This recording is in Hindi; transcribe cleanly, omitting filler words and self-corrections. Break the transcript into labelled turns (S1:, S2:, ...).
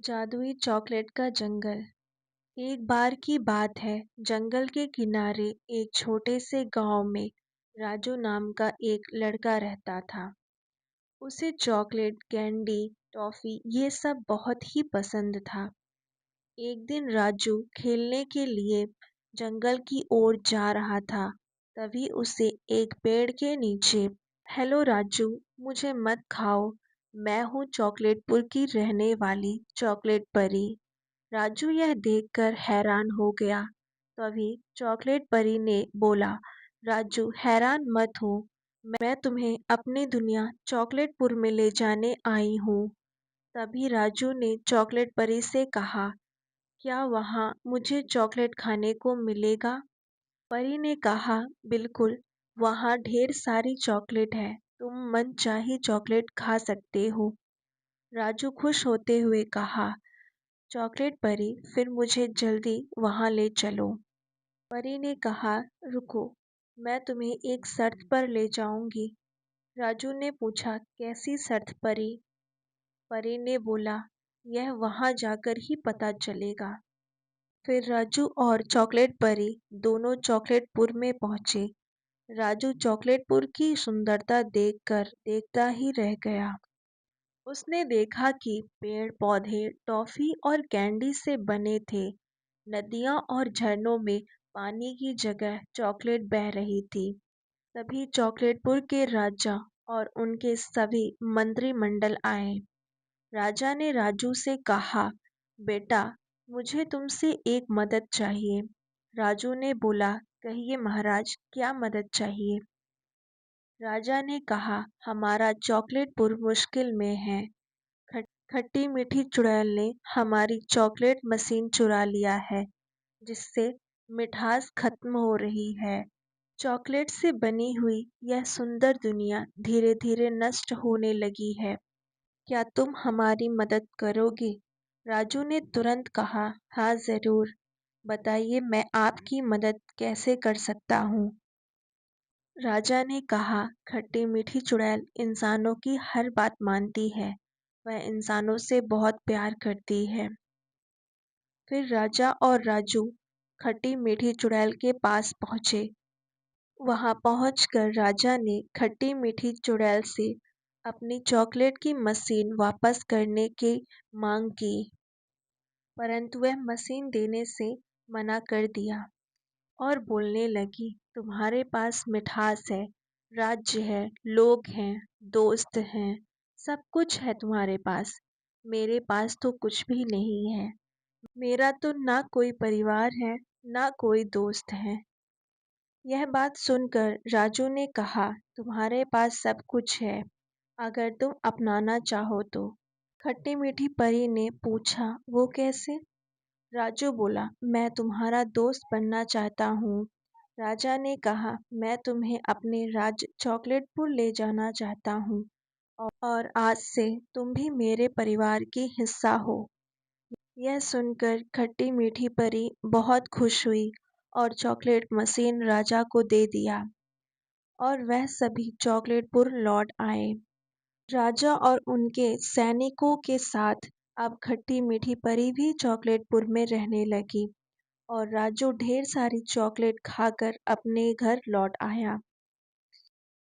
S1: जादुई चॉकलेट का जंगल। एक बार की बात है, जंगल के किनारे एक छोटे से गांव में राजू नाम का एक लड़का रहता था। उसे चॉकलेट, कैंडी, टॉफी ये सब बहुत ही पसंद था। एक दिन राजू खेलने के लिए जंगल की ओर जा रहा था। तभी उसे एक पेड़ के नीचे, हेलो राजू, मुझे मत खाओ, मैं हूँ चॉकलेटपुर की रहने वाली चॉकलेट परी। राजू यह देखकर हैरान हो गया। तभी चॉकलेट परी ने बोला, राजू हैरान मत हो, मैं तुम्हें अपनी दुनिया चॉकलेटपुर में ले जाने आई हूँ। तभी राजू ने चॉकलेट परी से कहा, क्या वहाँ मुझे चॉकलेट खाने को मिलेगा? परी ने कहा, बिल्कुल, वहाँ ढेर सारी चॉकलेट है, तुम मनचाही चॉकलेट खा सकते हो। राजू खुश होते हुए कहा, चॉकलेट परी, फिर मुझे जल्दी वहाँ ले चलो। परी ने कहा, रुको, मैं तुम्हें एक शर्त पर ले जाऊंगी। राजू ने पूछा, कैसी शर्त परी? परी ने बोला, यह वहाँ जाकर ही पता चलेगा। फिर राजू और चॉकलेट परी दोनों चॉकलेटपुर में पहुंचे। राजू चॉकलेटपुर की सुंदरता देखकर देखता ही रह गया। उसने देखा कि पेड़ पौधे टॉफी और कैंडी से बने थे। नदियां और झरनों में पानी की जगह चॉकलेट बह रही थी। तभी चॉकलेटपुर के राजा और उनके सभी मंत्रिमंडल आए। राजा ने राजू से कहा, बेटा, मुझे तुमसे एक मदद चाहिए। राजू ने बोला, कहिए महाराज, क्या मदद चाहिए? राजा ने कहा, हमारा चॉकलेटपुर मुश्किल में है। खट्टी मीठी चुड़ैल ने हमारी चॉकलेट मशीन चुरा लिया है, जिससे मिठास खत्म हो रही है। चॉकलेट से बनी हुई यह सुंदर दुनिया धीरे धीरे नष्ट होने लगी है। क्या तुम हमारी मदद करोगे? राजू ने तुरंत कहा, हाँ जरूर, बताइए मैं आपकी मदद कैसे कर सकता हूँ। राजा ने कहा, खट्टी मीठी चुड़ैल इंसानों की हर बात मानती है, वह इंसानों से बहुत प्यार करती है। फिर राजा और राजू खट्टी मीठी चुड़ैल के पास पहुँचे। वहां पहुंचकर राजा ने खट्टी मीठी चुड़ैल से अपनी चॉकलेट की मशीन वापस करने की मांग की, परंतु वह मशीन देने से मना कर दिया और बोलने लगी, तुम्हारे पास मिठास है, राज्य है, लोग हैं, दोस्त हैं, सब कुछ है तुम्हारे पास। मेरे पास तो कुछ भी नहीं है। मेरा तो ना कोई परिवार है, ना कोई दोस्त है। यह बात सुनकर राजू ने कहा, तुम्हारे पास सब कुछ है, अगर तुम अपनाना चाहो तो। खट्टी मीठी परी ने पूछा, वो कैसे? राजू बोला, मैं तुम्हारा दोस्त बनना चाहता हूँ। राजा ने कहा, मैं तुम्हें अपने राज्य चॉकलेटपुर ले जाना चाहता हूँ और आज से तुम भी मेरे परिवार की हिस्सा हो। यह सुनकर खट्टी मीठी परी बहुत खुश हुई और चॉकलेट मशीन राजा को दे दिया और वह सभी चॉकलेटपुर लौट आए। राजा और उनके सैनिकों के साथ अब खट्टी मीठी परी भी चॉकलेटपुर में रहने लगी और राजू ढेर सारी चॉकलेट खाकर अपने घर लौट आया।